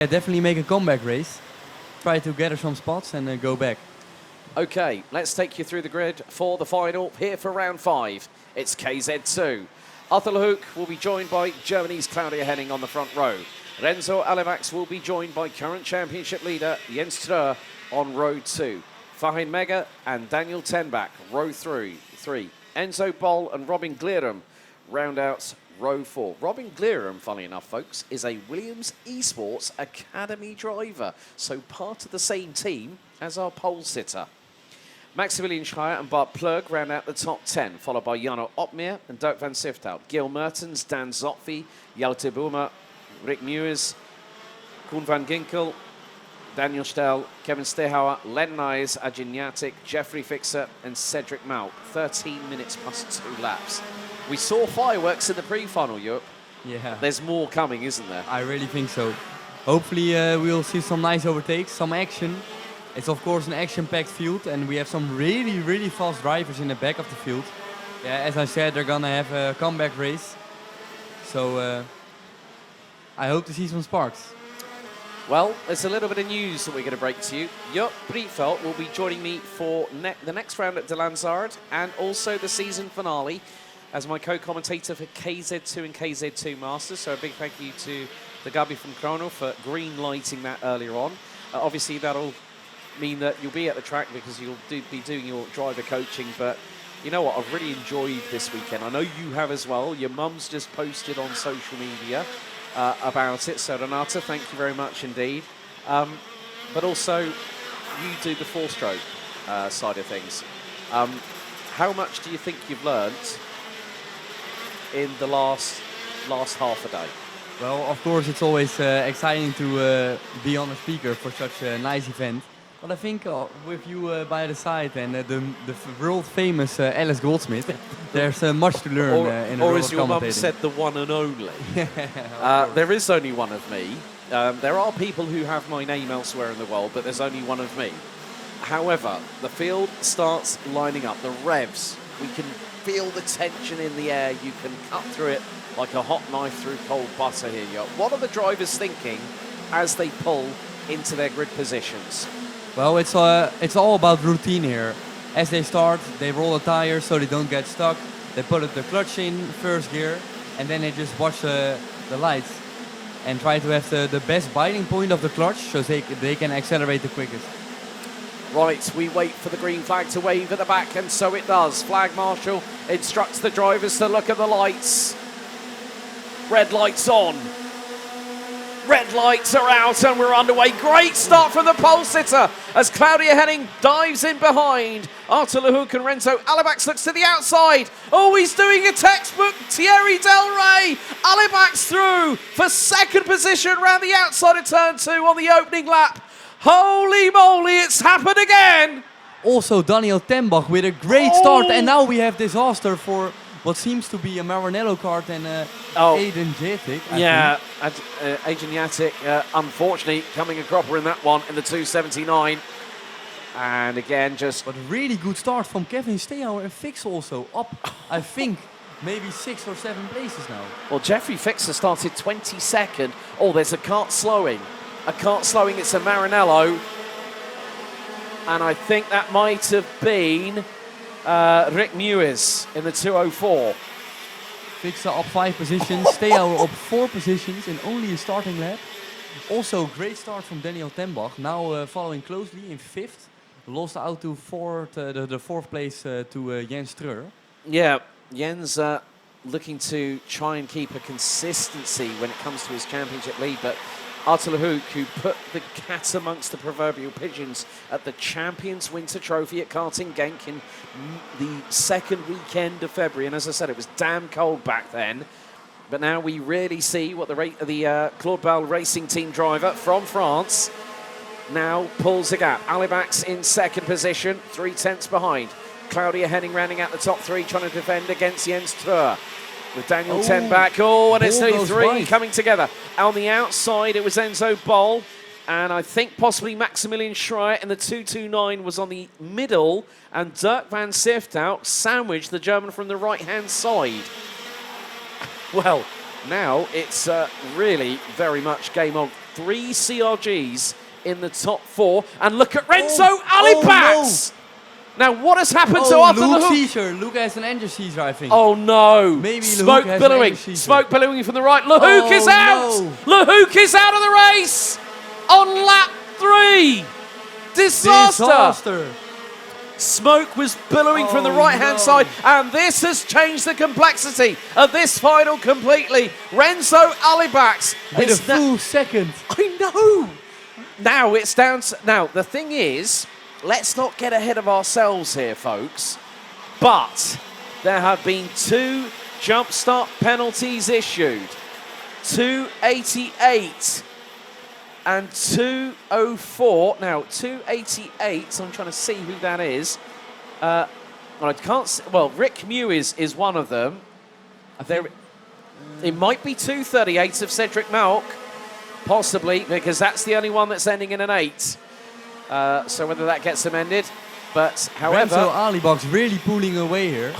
Yeah, definitely make a comeback race. Try to gather some spots and go back. Okay, let's take you through the grid for the final here for round 5. It's KZ2. Arthur Lehouk will be joined by Germany's Claudia Henning on the front row. Renzo Alevax will be joined by current championship leader Jens Ströer on row 2. Fahin Mega and Daniel Tenbach, row 3. Enzo Boll and Robin Glirum round out row 4. Robin Glirum, funny enough, folks, is a Williams Esports Academy driver, so part of the same team as our pole sitter. Maximilian Schreier and Bart Plug round out the top 10, followed by Jarno Opmeer and Dirk van Sifthout. Gil Mertens, Dan Zotfi, Jelte Boomer, Rick Mewers, Koen van Ginkel, Daniel Stel, Kevin Stehauer, Len Nyes, Ajin Yatic, Jeffrey Fixer and Cedric Malk. 13 minutes plus 2 laps. We saw fireworks in the pre-final, Europe. Yeah. There's more coming, isn't there? I really think so. Hopefully we'll see some nice overtakes, some action. It's of course an action-packed field and we have some really fast drivers in the back of the field. Yeah, as I said, they're gonna have a comeback race. So I hope to see some sparks. Well, there's a little bit of news that we're going to break to you. Jop Briefeld will be joining me for the next round at De Lanzaard and also the season finale as my co-commentator for KZ2 and KZ2 Masters. So a big thank you to the Gabi from Chrono for green lighting that earlier on. Obviously, that'll mean that you'll be at the track because you'll be doing your driver coaching. But you know what? I've really enjoyed this weekend. I know you have as well. Your mum's just posted on social media about it. So Renata, thank you very much indeed. But also, you do the four-stroke side of things. How much do you think you've learnt in the last half a day? Well, of course, it's always exciting to be on a speaker for such a nice event. But I think with you by the side and the world-famous Alice Goldsmith, there's much to learn in the Or world as of your mum commentating. said, the one and only. There is only one of me. There are people who have my name elsewhere in the world, but there's only one of me. However, the field starts lining up. The revs, we can feel the tension in the air. You can cut through it like a hot knife through cold butter here. What are the drivers thinking as they pull into their grid positions? Well, it's all about routine here. As they start, they roll the tires so they don't get stuck. They put the clutch in first gear, and then they just watch the lights and try to have the best biting point of the clutch so they can accelerate the quickest. Right, we wait for the green flag to wave at the back, and so it does. Flag marshal instructs the drivers to look at the lights. Red lights on. Red lights are out and we're underway. Great start from the pole sitter as Claudia Henning dives in behind. Arthur Lehouk and Renzo Alevax looks to the outside. Oh, he's doing a textbook Thierry Del Rey. Alevax through for second position around the outside of turn 2 on the opening lap. Holy moly, it's happened again. Also Daniel Tenbach with a great start, and now we have disaster for what seems to be a Maranello kart and Aiden Jatic. Yeah, Adrian Yatic, unfortunately, coming a cropper in that one in the 279. And again, just... But really good start from Kevin Stehauer and Fix also up, I think, maybe 6 or 7 places now. Well, Jeffrey Fixer started 22nd. Oh, there's a kart slowing. It's a Maranello. And I think that might have been Rick Mewis in the 204. Fixer up 5 positions, Stehauer up 4 positions in only a starting lap. Also great start from Daniel Tenbach, now following closely in 5th. Lost out to the 4th place to Jens Ströer. Yeah, Jens looking to try and keep a consistency when it comes to his championship lead, but Arthur Lehouk, who put the cat amongst the proverbial pigeons at the Champions Winter Trophy at Karting Genk in the second weekend of February. And as I said, it was damn cold back then. But now we really see what the Claude Bell Racing Team driver from France now pulls the gap. Alevax in second position, 3 tenths behind. Claudia Henning rounding out the top 3, trying to defend against Jens Ströer. With Daniel Tenbach, and it's the 3 coming together. On the outside, it was Enzo Boll, and I think possibly Maximilian Schreier in the 229 was on the middle, and Dirk van Sifthout sandwiched the German from the right-hand side. Well, now it's really very much game on. 3 CRGs in the top 4. And look at Renzo Alibax! Now, what has happened to Arthur Luke Le Hook? Seizure. Luke has an engine seizure, I think. Oh no! Maybe Smoke Le Hook has billowing. an engine seizure. Smoke billowing from the right. Le Hook is out! Le Hook is out of the race on lap 3. Disaster! Smoke was billowing from the right-hand side, and this has changed the complexity of this final completely. Renzo Alibax with a full second. I know. Now it's down to, now the thing is, let's not get ahead of ourselves here, folks. But there have been 2 jump start penalties issued. 288 and 204. Now 288. I'm trying to see who that is. Well, I can't see, well, Rick Mew is one of them. It might be 238 of Cedric Malk. Possibly, because that's the only one that's ending in an 8. So whether that gets amended. But, however... Renzo Alibax really pulling away here.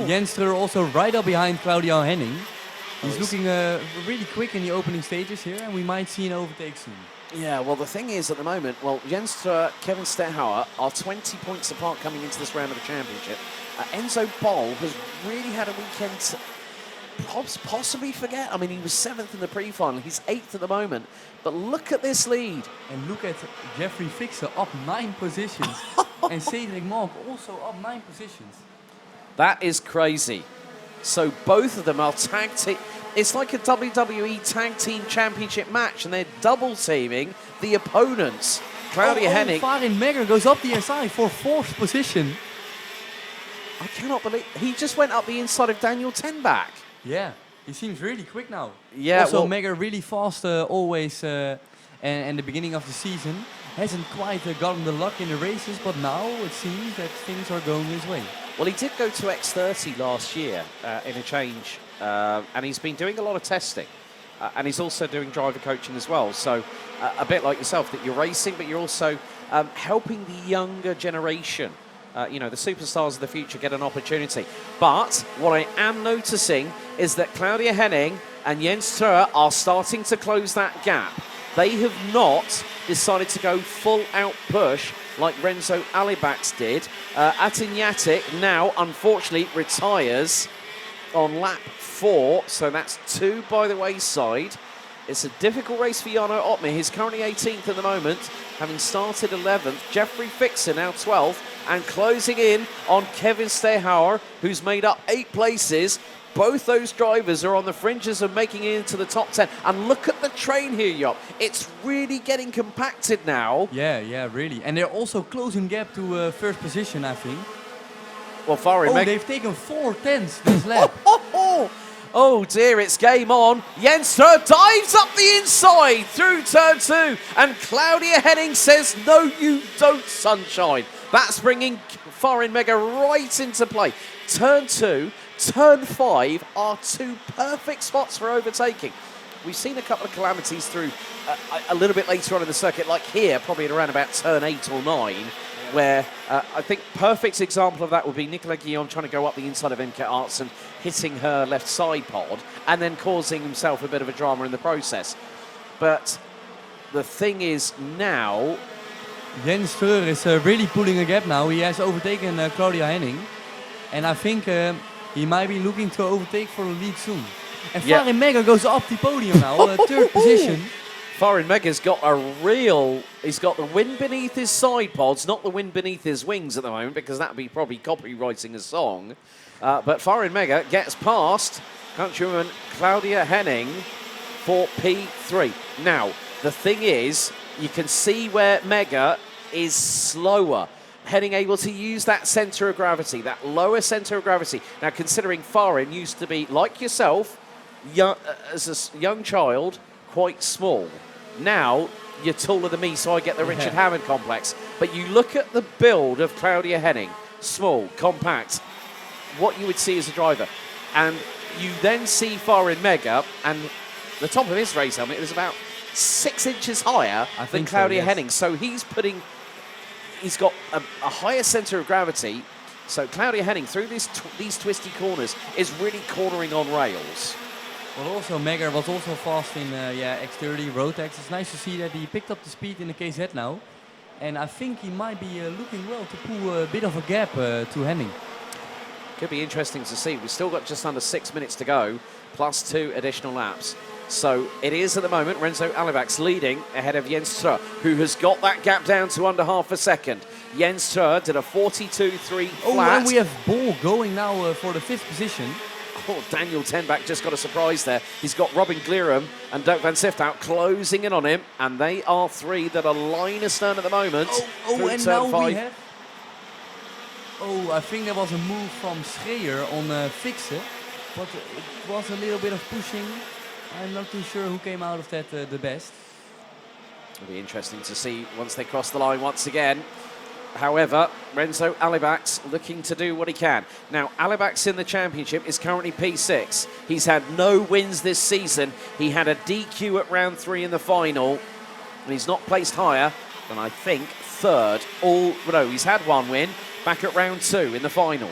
Jenstra also right up behind Claudio Henning. He's looking really quick in the opening stages here, and we might see an overtake soon. Yeah, well, the thing is, at the moment, well, Jenstra, Kevin Stehauer are 20 points apart coming into this round of the championship. Enzo Boll has really had a weekend to possibly forget. I mean, he was 7th in the pre-final. He's 8th at the moment. But look at this lead. And look at Jeffrey Fixer up 9 positions. And Cedric Malk also up 9 positions. That is crazy. So both of them are tag team. It's like a WWE Tag Team Championship match, and they're double teaming the opponents. Claudia Henning. Farin Megger goes up the inside for 4th position. I cannot believe he just went up the inside of Daniel Tenbach. Yeah, he seems really quick now. Yeah, also, well, Megger really fast always, and the beginning of the season hasn't quite gotten the luck in the races, but now it seems that things are going his way. Well, he did go to X30 last year in a change, and he's been doing a lot of testing. And he's also doing driver coaching as well. So a bit like yourself, that you're racing, but you're also helping the younger generation. You know, the superstars of the future get an opportunity. But what I am noticing is that Claudia Henning and Jens Ströer are starting to close that gap. They have not decided to go full-out push like Renzo Alibax did. Atin Yatic now, unfortunately, retires on lap 4, so that's 2 by the wayside. It's a difficult race for Jarno Ottmer. He's currently 18th at the moment, having started 11th. Jeffrey Fixer now 12th, and closing in on Kevin Stehauer, who's made up 8 places. Both those drivers are on the fringes of making it into the top 10. And look at the train here, Job. It's really getting compacted now. Yeah, really. And they're also closing gap to 1st position, I think. Well, Farin they've taken 4 tenths this lap. Oh dear, it's game on. Jenstra dives up the inside through turn 2, and Claudia Henning says, "No, you don't, sunshine." That's bringing Farin Megger right into play. Turn 2, turn 5 are 2 perfect spots for overtaking. We've seen a couple of calamities through a little bit later on in the circuit, like here, probably at around about turn 8 or 9. Where I think perfect example of that would be Nicola Guillaume trying to go up the inside of MK Arts and hitting her left side pod and then causing himself a bit of a drama in the process. But the thing is now... Jens Ströer is really pulling a gap now. He has overtaken Claudia Henning. And I think he might be looking to overtake for the lead soon. And Farin Megger goes up the podium now, 3rd position. Farin Megger's got he's got the wind beneath his side pods, not the wind beneath his wings at the moment, because that would be probably copywriting a song. But Farin Megger gets past countrywoman Claudia Henning for P3. Now, the thing is, you can see where Megger is slower. Henning able to use that centre of gravity, that lower centre of gravity. Now, considering Farin used to be, like yourself, as a young child, quite small. Now, you're taller than me, so I get the Richard Hammond complex. But you look at the build of Claudia Henning, small, compact, what you would see as a driver. And you then see Farin Megger, and the top of his race helmet is about 6 inches higher than Claudia Henning. So he's got a higher centre of gravity. So Claudia Henning, through these twisty corners, is really cornering on rails. Well, also Megger was also fast in X30 Rotex. It's nice to see that he picked up the speed in the KZ now. And I think he might be looking well to pull a bit of a gap to Henning. Could be interesting to see. We've still got just under 6 minutes to go, plus 2 additional laps. So it is at the moment Renzo Alivax leading ahead of Jens Trö, who has got that gap down to under half a second. Jens Trö did a 42.3 flat. Oh, and we have Bol going now for the 5th position. Oh, Daniel Tenbach just got a surprise there. He's got Robin Glerum and Dirk van Sift out closing in on him, and they are 3 that are line astern at the moment. Oh, and now we have... Oh, I think there was a move from Schreier on Fixe, but it was a little bit of pushing. I'm not too sure who came out of that the best. It'll be interesting to see once they cross the line once again. However, Renzo Alivax looking to do what he can. Now, Alivax in the championship is currently P6. He's had no wins this season. He had a DQ at round 3 in the final, and he's not placed higher than, I think, 3rd. No, he's had 1 win back at round 2 in the final.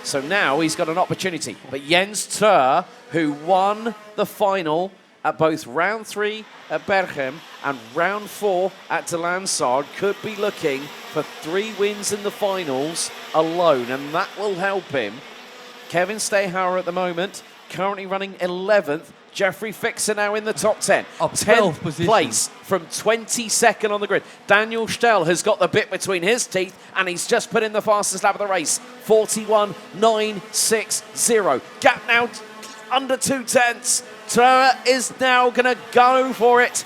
So now he's got an opportunity. But Jens Trö, who won the final at both round 3 at Berchem and round 4 at De Lansard, could be looking for 3 wins in the finals alone, and that will help him. Kevin Stehauer at the moment, currently running 11th. Jeffrey Fixer now in the top 10. Up 12th position. Place from 22nd on the grid. Daniel Stell has got the bit between his teeth, and he's just put in the fastest lap of the race. 41.960. Gap now under 2 tenths. Trö is now going to go for it,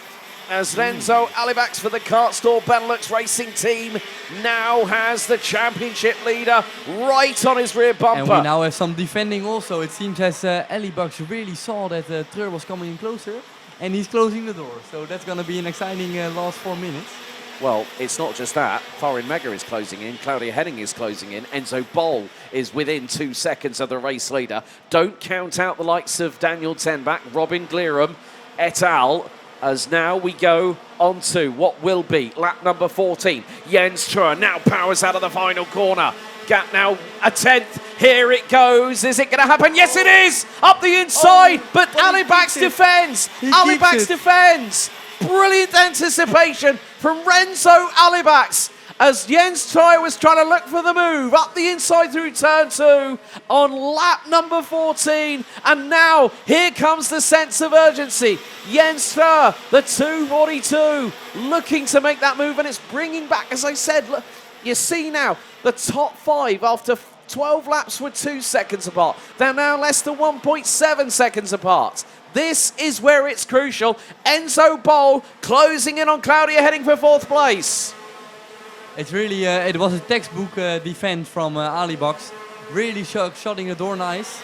as Renzo Alivax for the Kart Store Benelux Racing Team now has the championship leader right on his rear bumper. And we now have some defending also. It seems as Alivax really saw that Trö was coming in closer, and he's closing the door. So that's going to be an exciting last 4 minutes. Well, it's not just that. Farin Mega is closing in. Claudia Henning is closing in. Enzo Bol is within 2 seconds of the race leader. Don't count out the likes of Daniel Tenbach, Robin Glerum, et al., as now we go on to what will be lap number 14. Jens Trö now powers out of the final corner. Gap now a 10th. Here it goes. Is it going to happen? Yes, it is. Up the inside, but Alivax defends. Alivax defends. Brilliant anticipation from Renzo Alivax as Jens Trö was trying to look for the move up the inside through turn 2 on lap number 14. And now here comes the sense of urgency. Jens Trö, the 242, looking to make that move, and it's bringing back, as I said, look, you see now the top 5 after 12 laps were 2 seconds apart. They're now less than 1.7 seconds apart. This is where it's crucial. Enzo Bol closing in on Claudia Henning for 4th place. It's really, it was a textbook defense from Alivax. Really shutting the door nice.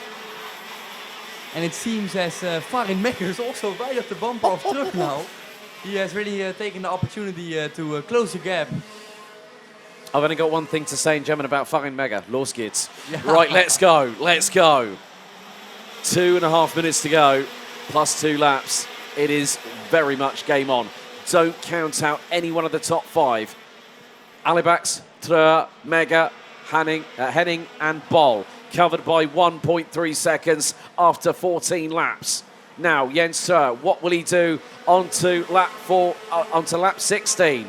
And it seems as Farin Mekker is also right at the bumper of Trö now. He has really taken the opportunity to close the gap. I've only got one thing to say in German about Farin Mega. Los geht's. Right, let's go. Let's go. 2.5 minutes to go, plus 2 laps. It is very much game on. Don't count out any one of the top 5. Alivax, Trö, Mega, Henning and Bol, covered by 1.3 seconds after 14 laps. Now, Jens Trö, what will he do onto lap 16?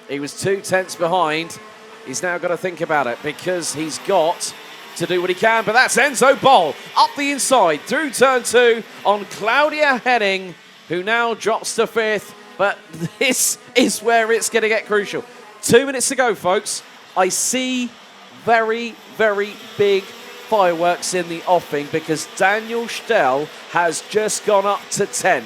He was 2 tenths behind. He's now got to think about it because he's got to do what he can. But that's Enzo Bol up the inside through turn 2 on Claudia Henning, who now drops to 5th. But this is where it's going to get crucial. 2 minutes to go, folks. I see very, very big fireworks in the offing because Daniel Stell has just gone up to 10th.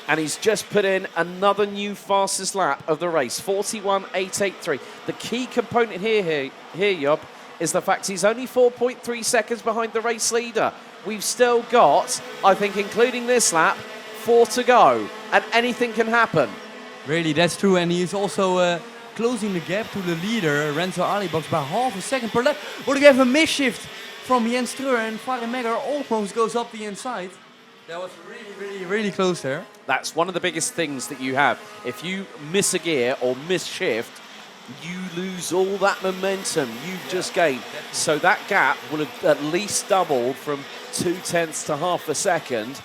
And he's just put in another new fastest lap of the race, 41.883. The key component here, Job, is the fact he's only 4.3 seconds behind the race leader. We've still got, I think, including this lap, 4 to go, and anything can happen. Really, that's true, and he's also closing the gap to the leader, Renzo Alivax, by half a second per lap. But we have a misshift from Jens Trö, and Farin Mekker almost goes up the inside. That was really close there. That's one of the biggest things that you have. If you miss a gear or miss shift, you lose all that momentum you've just gained. Definitely. So that gap will have at least doubled from 0.2 to half a second.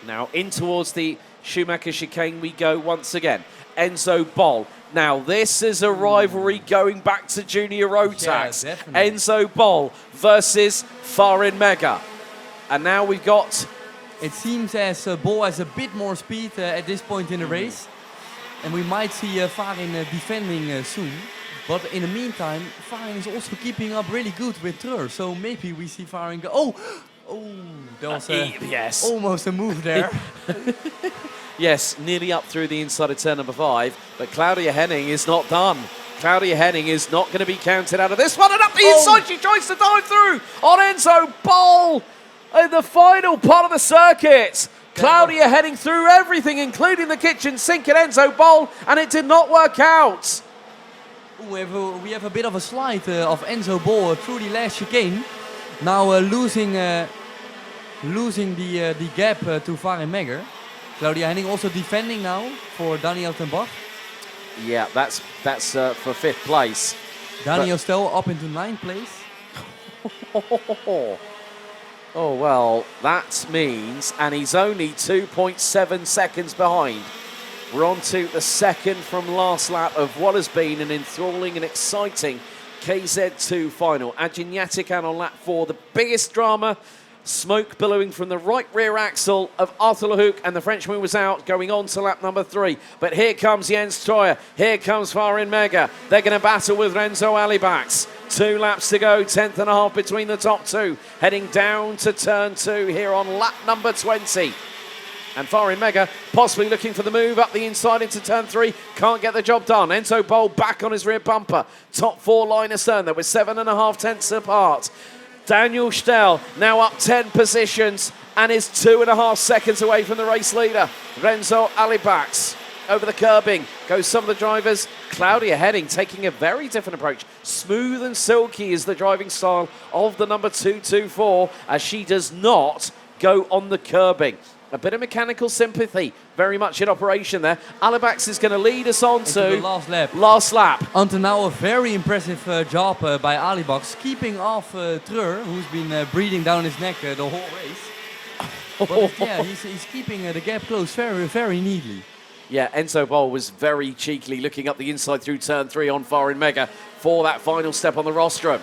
Now in towards the Schumacher chicane we go once again. Enzo Bol. Now this is a rivalry going back to Junior Rotax. Yeah, Enzo Bol versus Farin Mega. And now we've got... It seems as Bol has a bit more speed at this point in the race. And we might see Farin defending soon. But in the meantime, Farin is also keeping up really good with Treur. So maybe we see Farin go... Oh, there was yes. Almost a move there. Yes, nearly up through the inside of turn number 5. But Claudia Henning is not done. Claudia Henning is not going to be counted out of this one. And up the inside, she tries to dive through on Enzo Bol in the final part of the circuit. Claudia Henning through everything, including the kitchen sink at Enzo Bol, and it did not work out. We have a bit of a slide of Enzo Bol through the last chicane. Now losing the gap to Farin Megger. Claudia Henning also defending now for Daniel ten Bach. Yeah, that's for 5th place. Daniel Stel up into 9th place. Oh, well, that means, and he's only 2.7 seconds behind. We're on to the second from last lap of what has been an enthralling and exciting KZ2 final. Adriatic on lap 4, the biggest drama. Smoke billowing from the right rear axle of Arthur Lehouk, and the Frenchman was out going on to lap number 3. But here comes Jens Troyer. Here comes Farin Mega. They're going to battle with Renzo Alibax. 2 laps to go, 10th and a half between the top 2. Heading down to turn 2 here on lap number 20. And Farin Mega possibly looking for the move up the inside into turn 3. Can't get the job done. Enzo Bol back on his rear bumper. Top 4 line astern. They were 7.5 tenths apart. Daniel Stell now up 10 positions and is 2.5 seconds away from the race leader. Renzo Alibax over the curbing. Goes some of the drivers. Claudia Henning taking a very different approach. Smooth and silky is the driving style of the number 224 as she does not go on the curbing. A bit of mechanical sympathy very much in operation there. Alibax is going to lead us on to the last lap. Last lap. Until now, a very impressive job by Alibax, keeping off Treur, who's been breathing down his neck the whole race. But yeah, he's keeping the gap close very, very neatly. Yeah, Enzo Bol was very cheekily looking up the inside through turn 3 on Farin Mega for that final step on the rostrum.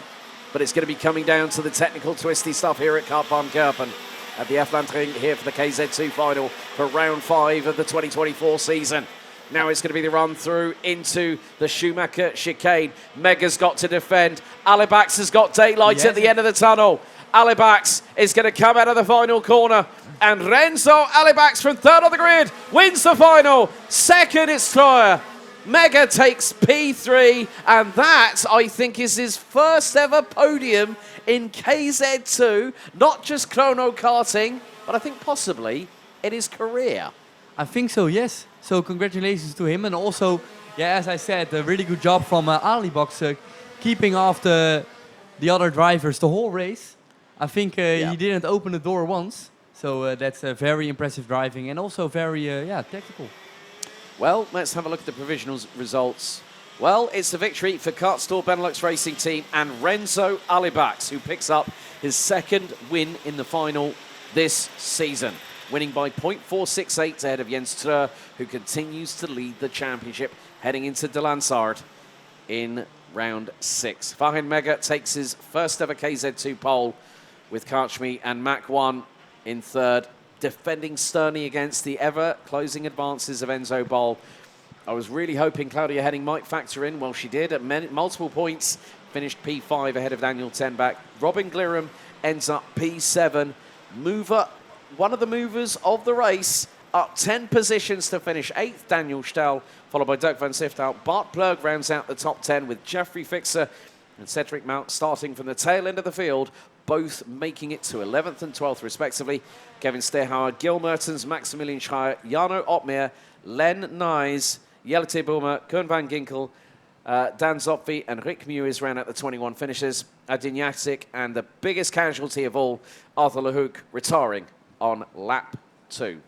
But it's going to be coming down to the technical twisty stuff here at Kerpen. At the F-Landring here for the KZ2 final for round 5 of the 2024 season. Now it's going to be the run through into the Schumacher chicane. Mega's got to defend. Alibax has got daylight at the end of the tunnel. Alibax is going to come out of the final corner. And Renzo Alibax from 3rd on the grid wins the final. 2nd it's Troyer. Mega takes P3, and that, I think, is his first ever podium in KZ2, not just chrono karting, but I think possibly in his career. I think so, yes. So congratulations to him, and also, yeah, as I said, a really good job from Alibax keeping off the other drivers the whole race. I think he didn't open the door once, so that's very impressive driving and also very, tactical. Well, let's have a look at the provisional results. Well, it's a victory for Kart Store Benelux Racing Team and Renzo Alibax, who picks up his 2nd win in the final this season, winning by 0.468 ahead of Jens Treur, who continues to lead the championship heading into De Lansard in round 6. Farin Mega takes his first ever KZ2 pole with Karchmi and Mach 1 in 3rd. Defending sternly against the ever-closing advances of Enzo Bol. I was really hoping Claudia Henning might factor in. Well, she did at multiple points. Finished P5 ahead of Daniel ten Bach. Robin Glirum ends up P7. One of the movers of the race, up 10 positions to finish 8th, Daniel Stell, followed by Dirk van Siftout. Bart Plug rounds out the top 10 with Jeffrey Fixer and Cedric Mount starting from the tail end of the field, both making it to 11th and 12th respectively. Kevin Stehauer, Gil Mertens, Maximilian Schreier, Jarno Opmeer, Len Nys, Jelite Boomer, Koen van Ginkel, Dan Zopfi and Rick Mewis ran out the 21 finishes. Adriatic and the biggest casualty of all, Arthur Lehouk, retiring on lap 2.